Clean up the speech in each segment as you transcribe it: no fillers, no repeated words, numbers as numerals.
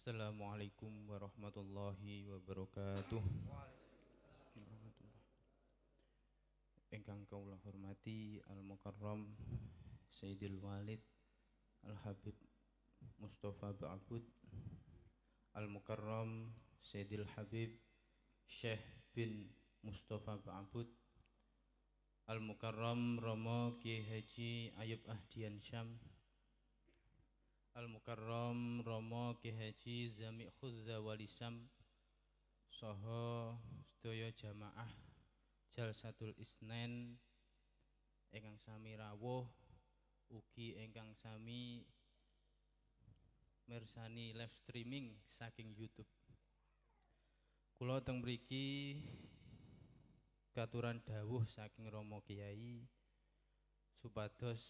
Assalamualaikum warahmatullahi wabarakatuh. Ingkang kula hormati Al-Mukarram Sayyidil Walid Al-Habib Mustafa Ba'abud, Al-Mukarram Sayyidil Habib Syekh bin Mustafa Ba'abud, Al-Mukarram Romo Kiai Haji Ayub Ahdian Syam, Al-Mukarram Romo Kiai Haji Zami Khudza Walisam, saha sedaya jamaah Jalsatul Isnen ingkang sami rawuh ugi ingkang sami mirsani live streaming saking YouTube. Kula teng mriki katuran dawuh saking Romo Kiai supados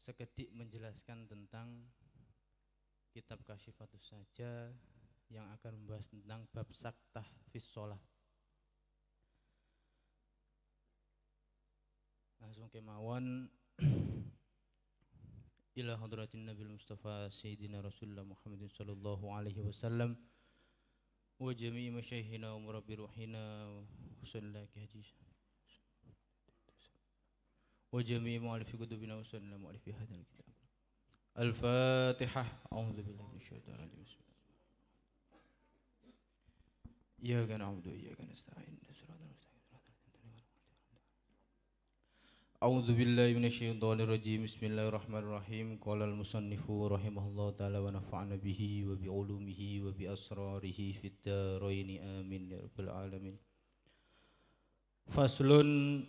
sekedik menjelaskan tentang kitab Kasyifatus Saja yang akan membahas tentang bab saktah fis shalah. Langsung kemawon ila hadratin Nabil Mustafa Sayyidina Rasulullah Muhammadin sallallahu alaihi wasallam wa jami'i masyayikhina wa murabbi ruhina wa sallallahu haji wa jami'i mu'alifi kutubina wa sallallahu mu'alifi hadal kitab. Al-Fatihah. A'udzu billahi minasyaitonir rajim. Iyyaka na'budu wa iyyaka nasta'in. A'udzu billahi minasyaitonir rajim. Bismillahirrahmanirrahim. Qala al-musannifu rahimahullahu ta'ala wa nafa'ana bihi wa bi ulumihi wa bi asrarihi fid dharain amin ya rabbal alamin. Faslun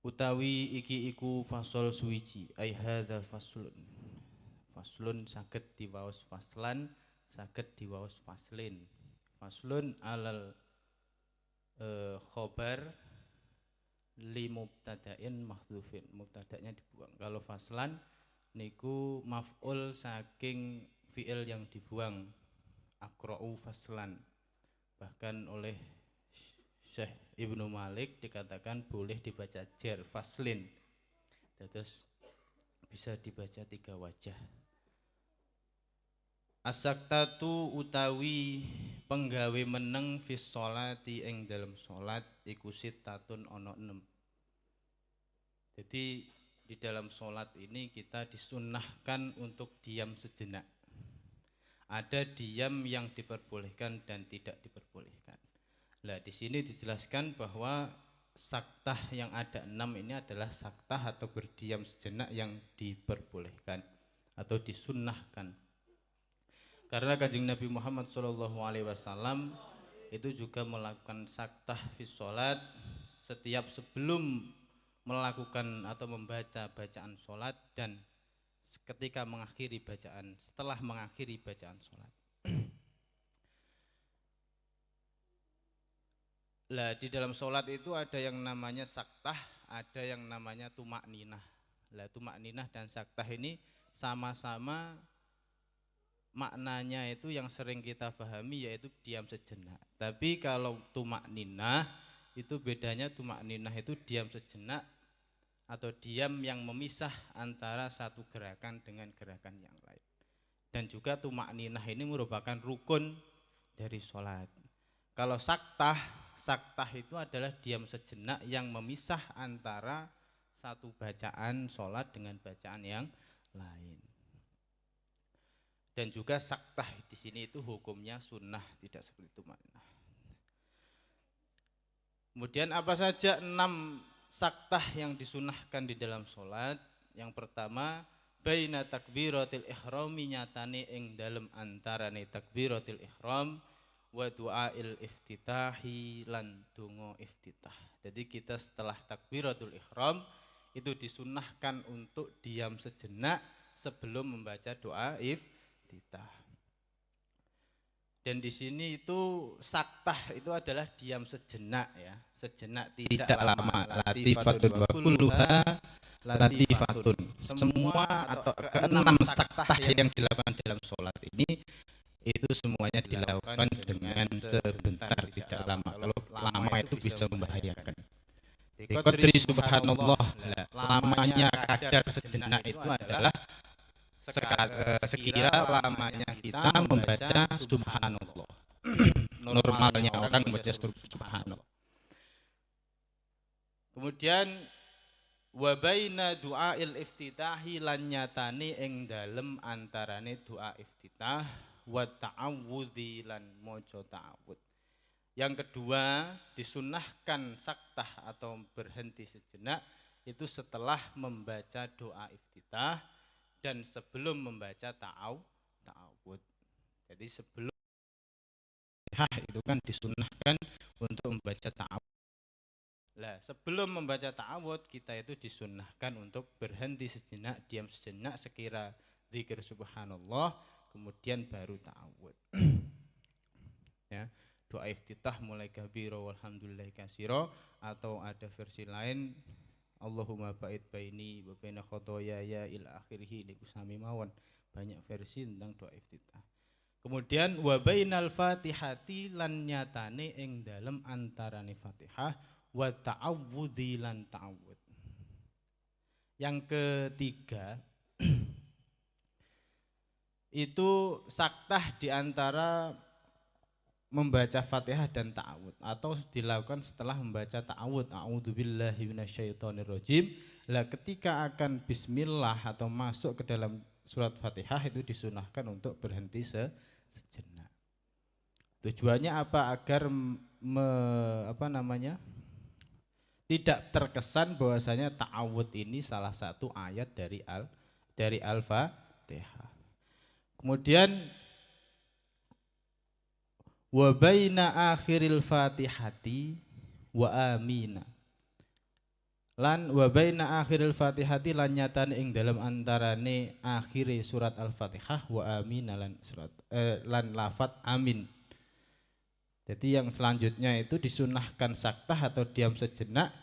utawi iki iku fasol suwiji ai hadza faslun saged diwaos faslan saged diwaos faslin. Faslun alal khobar li mubtada'in mahdhufin, mubtada'nya dibuang. Kalau faslan niku maf'ul saking fi'il yang dibuang, aqra'u faslan. Bahkan oleh Syekh Ibnu Malik dikatakan boleh dibaca jar faslin, terus bisa dibaca tiga wajah. As-saktatu utawi penggawe meneng fis sholati ing dalam sholat iku sitatun ono 6. Jadi di dalam sholat ini kita disunnahkan untuk diam sejenak. Ada diam yang diperbolehkan dan tidak diperbolehkan. Nah, di sini dijelaskan bahwa saktah yang ada 6 ini adalah saktah atau berdiam sejenak yang diperbolehkan atau disunnahkan. Karena Kanjeng Nabi Muhammad SAW itu juga melakukan saktah fis sholat setiap sebelum melakukan atau membaca bacaan sholat dan ketika mengakhiri bacaan, setelah mengakhiri bacaan sholat. Lah di dalam sholat itu ada yang namanya saktah, ada yang namanya tumak ninah. Lah tumak ninah dan saktah ini sama-sama maknanya itu yang sering kita pahami yaitu diam sejenak. Tapi kalau tumak ninah itu bedanya, tumak ninah itu diam sejenak atau diam yang memisah antara satu gerakan dengan gerakan yang lain. Dan juga tumak ninah ini merupakan rukun dari sholat. Kalau saktah itu adalah diam sejenak yang memisah antara satu bacaan sholat dengan bacaan yang lain. Dan juga saktah di sini itu hukumnya sunnah, tidak seperti tumak ninah. Kemudian apa saja 6 saktah yang disunahkan di dalam sholat? Yang pertama, baina takbiratil ihrami, nyatane ing dalem antarane takbiratil ihram wa du'ail iftitahi lan donga iftitah. Jadi kita setelah takbiratul ihram itu disunahkan untuk diam sejenak sebelum membaca doa iftitah. Dan di sini itu saktah itu adalah diam sejenak ya, sejenak tidak lama. Latifatun wa kulluha latifatun. Semua atau keenam saktah yang dilakukan dalam sholat ini itu semuanya dilakukan dengan sebentar, tidak lama. Kalau lama itu bisa membahayakan. Qadri subhanallah, lamanya kadar sejenak itu adalah sekira lamanya kita membaca subhanallah. Normalnya orang membaca subhanallah. Kemudian wa baina du'ail iftitahi lan nyatane ing dalem antarane doa iftitah wa ta'awudzi lan maca ta'awud. Yang kedua, disunnahkan saktah atau berhenti sejenak itu setelah membaca doa iftitah dan sebelum membaca ta'awud. Jadi sebelum itu kan disunnahkan untuk membaca ta'awud. Lah, sebelum membaca ta'awud kita itu disunnahkan untuk berhenti sejenak, diam sejenak sekira zikir subhanallah, kemudian baru ta'awud. Ya, doa iftitah mulai kabira walhamdulillahi katsira, atau ada versi lain Allahumma ba'id baini wa baina khotoyaya ila akhirih, niku sami mawon. Banyak versi tentang doa iftitah. Kemudian wa bainal fatihati lan nyatane ing dalem antarane Fatihah wa ta'awudzi lan ta'awud. Yang ketiga itu saktah di antara membaca Fatihah dan ta'awud, atau dilakukan setelah membaca ta'awud, a'udzubillahi minasyaitonirrajim. Lah ketika akan bismillah atau masuk ke dalam surat Fatihah itu disunahkan untuk berhenti sejenak. Tujuannya apa? Agar tidak terkesan bahwasanya ta'awud ini salah satu ayat dari Al-Fatihah. Kemudian wa baina akhiril fatihati wa amina lan wa baina akhiril fatihati lan nyatane ing dalam antarane akhire surat Al-Fatihah wa amina lan lan lafat amin. Jadi yang selanjutnya itu disunahkan saktah atau diam sejenak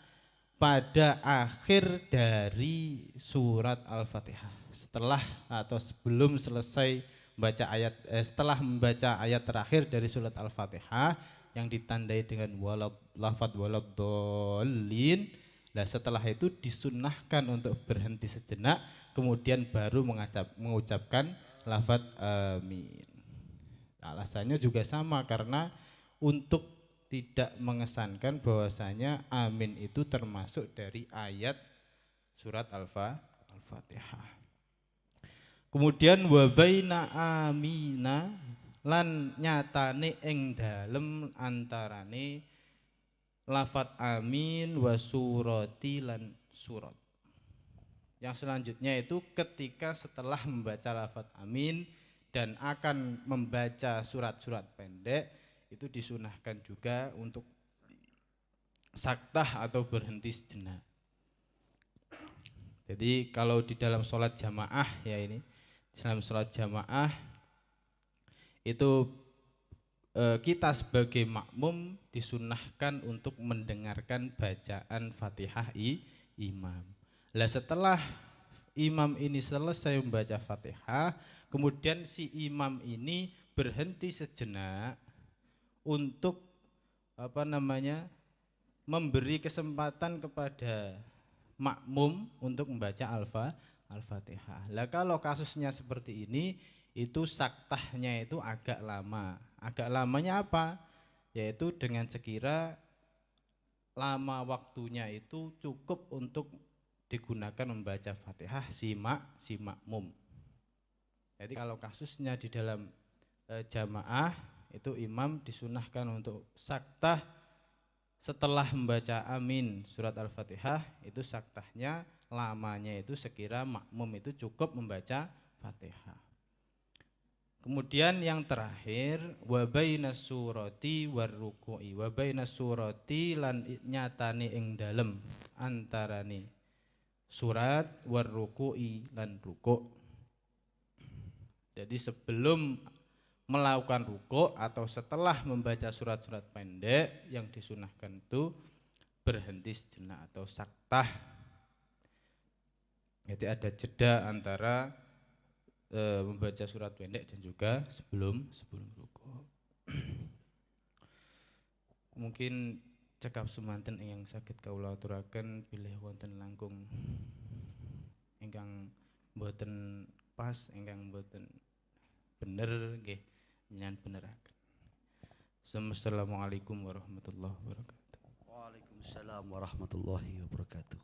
pada akhir dari surat Al-Fatihah, setelah atau sebelum selesai setelah membaca ayat terakhir dari surat Al-Fatihah yang ditandai dengan lafadz waladdallin. Nah, setelah itu disunnahkan untuk berhenti sejenak, kemudian baru mengucapkan lafadz amin. Alasannya juga sama, karena untuk tidak mengesankan bahwasanya amin itu termasuk dari ayat surat Al-Fatihah. Kemudian wa baina amina lan nyatane ing dalem antarane lafat amin wa surati lan surat. Yang selanjutnya itu ketika setelah membaca lafat amin dan akan membaca surat-surat pendek, itu disunahkan juga untuk saktah atau berhenti sejenak. Jadi kalau di dalam sholat jamaah ya, ini dalam sholat jamaah itu kita sebagai makmum disunahkan untuk mendengarkan bacaan Fatihah imam. Lah setelah imam ini selesai membaca Fatihah, kemudian si imam ini berhenti sejenak untuk memberi kesempatan kepada makmum untuk membaca Al-Fatihah. Lah kalau kasusnya seperti ini, itu saktahnya itu agak lama. Agak lamanya apa? Yaitu dengan sekira lama waktunya itu cukup untuk digunakan membaca Fatihah si makmum. Jadi kalau kasusnya di dalam jamaah itu imam disunahkan untuk saktah setelah membaca amin surat Al-Fatihah, itu saktahnya lamanya itu sekira makmum itu cukup membaca Fatihah. Kemudian yang terakhir wa bainas surati warruku'i, wa bainas surati lan nyatane ing dalem antarane surat warruku'i lan rukuk. Jadi sebelum melakukan rukuk atau setelah membaca surat-surat pendek yang disunahkan itu berhenti sejenak atau saktah. Jadi ada jeda antara membaca surat pendek dan juga sebelum rukuk. Mungkin cekap semanten yang sakit kaula aturaken bilih wonten langkung ingkang mboten pas ingkang boten bener nggih nyan beneraken. Assalamualaikum warahmatullahi wabarakatuh. Waalaikumsalam warahmatullahi wabarakatuh.